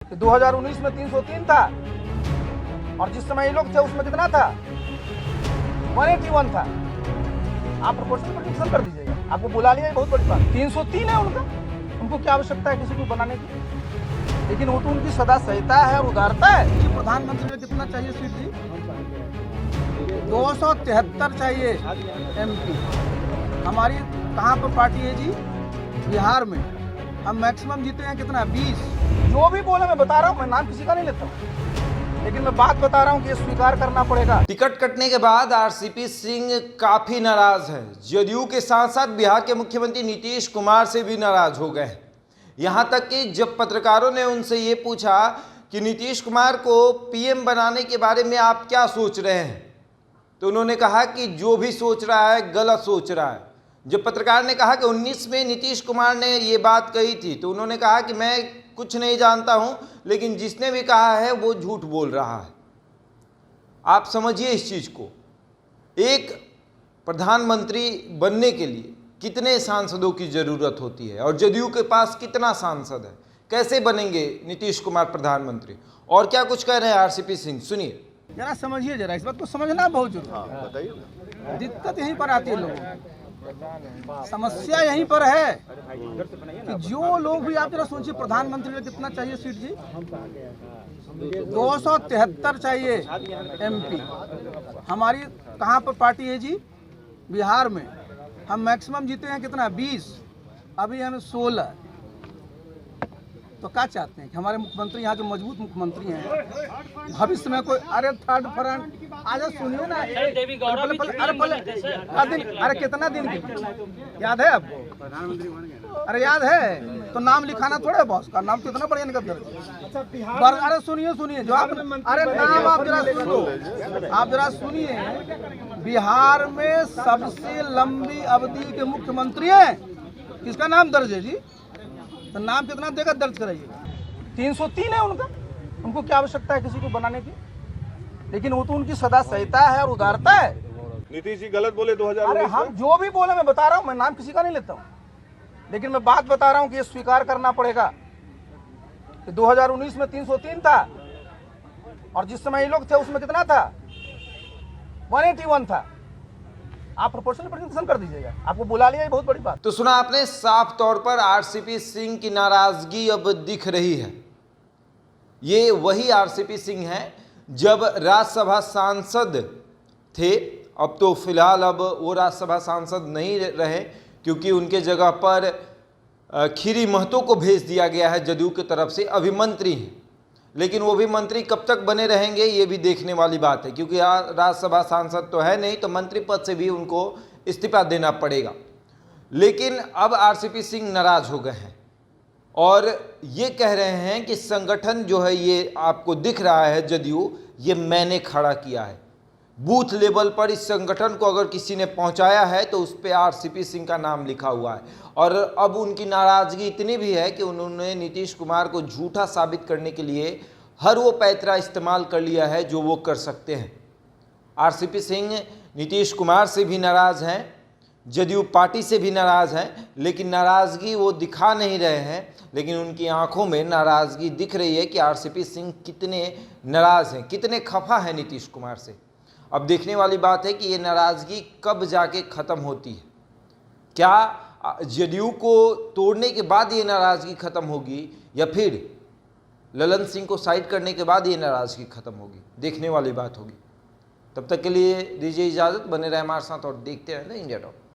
2019 में 303 था और जिस समय ये लोग थे उसमें कितना था, 181 था। आप प्रोपोर्शनल प्रोटेक्शन कर दीजिएगा, आपको बुला लिया, बहुत बड़ी बात। 303 है उनका, उनको क्या आवश्यकता है किसी को बनाने की, लेकिन वो तो उनकी सदा सहिता है और उदारता है। कि प्रधानमंत्री में कितना चाहिए सीट जी? 273 चाहिए एमपी। हमारी कहाँ पर पार्टी है जी? बिहार में। हम मैक्सिमम जीते हैं कितना, 20। जो भी बोले मैं बता रहा हूँ, मैं नाम किसी का नहीं लेता हूँ, लेकिन मैं बात बता रहा हूँ कि ये स्वीकार करना पड़ेगा। टिकट कटने के बाद आरसीपी सिंह काफी नाराज हैं। जदयू के साथ साथ बिहार के मुख्यमंत्री नीतीश कुमार से भी नाराज हो गए हैं। यहां तक कि जब पत्रकारों ने उनसे ये पूछा कि नीतीश कुमार को पीएम बनाने के बारे में आप क्या सोच रहे हैं, तो उन्होंने कहा कि जो भी सोच रहा है गलत सोच रहा है। जब पत्रकार ने कहा कि 19 में नीतीश कुमार ने ये बात कही थी, तो उन्होंने कहा कि मैं कुछ नहीं जानता हूं, लेकिन जिसने भी कहा है वो झूठ बोल रहा है। आप समझिए इस चीज को, एक प्रधानमंत्री बनने के लिए कितने सांसदों की जरूरत होती है और जदयू के पास कितना सांसद है, कैसे बनेंगे नीतीश कुमार प्रधानमंत्री, और क्या कुछ कह रहे हैं आरसीपी सिंह, सुनिए। जरा समझिए, जरा इस बात को समझना बहुत जरूरी है। बताइए। दिक्कत यहीं पर आती है लोगों को, समस्या यहीं पर है कि जो लोग भी, आप जरा सोचिए, प्रधानमंत्री में कितना चाहिए सीट जी? 273 चाहिए एमपी। हमारी कहाँ पर पार्टी है जी? बिहार में। हम मैक्सिमम जीते हैं कितना, 20। अभी हमें 16। तो क्या चाहते हैं कि हमारे मुख्यमंत्री, यहाँ जो मजबूत मुख्यमंत्री हैं, भविष्य में कोई, अरे थर्ड फ्रंट आज सुनिए ना, अरे कितना दिन की याद है आपको? अरे याद है तो नाम लिखाना थोड़ा बॉस का नाम कितना बढ़िया निकल जाएगा। अरे सुनिए जो आप, अरे नाम आप जरा सुनो, आप जरा सुनिए। बिहार में सबसे लंबी अवधि के मुख्यमंत्री हैं, किसका नाम दर्ज है जी? तो नाम कितना देकर दर्ज कराइए। 303 है उनका, उनको क्या आवश्यकता है किसी को बनाने की, लेकिन वो तो उनकी सदा सहिता है और उदारता है। नीतीश जी गलत बोले 2019 अरे हम जो भी बोले मैं बता रहा हूँ, मैं नाम किसी का नहीं लेता हूँ, लेकिन मैं बात बता रहा हूँ कि ये स्वीकार करना पड़ेगा कि 2019 में 303 था और जिस समय ये लोग थे उसमें कितना था, 181 था। आप प्रोपोर्शनल प्रोटेक्शन कर दीजिएगा, आपको बुला लिया, बहुत बड़ी बात। तो सुना आपने, साफ तौर पर आरसीपी सिंह की नाराजगी अब दिख रही है। ये वही आरसीपी सिंह हैं जब राज्यसभा सांसद थे। अब तो फिलहाल अब वो राज्यसभा सांसद नहीं रहे, क्योंकि उनके जगह पर खीरी महतो को भेज दिया गया है जदयू की तरफ से। अभी मंत्री हैं, लेकिन वो भी मंत्री कब तक बने रहेंगे ये भी देखने वाली बात है, क्योंकि राज्यसभा सांसद तो है नहीं, तो मंत्री पद से भी उनको इस्तीफा देना पड़ेगा। लेकिन अब आरसीपी सिंह नाराज हो गए हैं और ये कह रहे हैं कि संगठन जो है, ये आपको दिख रहा है जदयू, ये मैंने खड़ा किया है। बूथ लेवल पर इस संगठन को अगर किसी ने पहुंचाया है तो उस पर आरसीपी सिंह का नाम लिखा हुआ है। और अब उनकी नाराजगी इतनी भी है कि उन्होंने नीतीश कुमार को झूठा साबित करने के लिए हर वो पैतरा इस्तेमाल कर लिया है जो वो कर सकते हैं। आरसीपी सिंह नीतीश कुमार से भी नाराज़ हैं, जदयू पार्टी से भी नाराज़ हैं, लेकिन नाराज़गी वो दिखा नहीं रहे हैं, लेकिन उनकी आंखों में नाराज़गी दिख रही है कि आरसीपी सिंह कितने नाराज़ हैं, कितने खफा हैं नीतीश कुमार से। अब देखने वाली बात है कि ये नाराज़गी कब जाके ख़त्म होती है। क्या जदयू को तोड़ने के बाद ये नाराज़गी ख़त्म होगी, या फिर ललन सिंह को साइड करने के बाद ये नाराज़गी ख़त्म होगी, देखने वाली बात होगी। तब तक के लिए दीजिए इजाज़त, बने रहे हमारे साथ और देखते रहें इंडिया टॉक।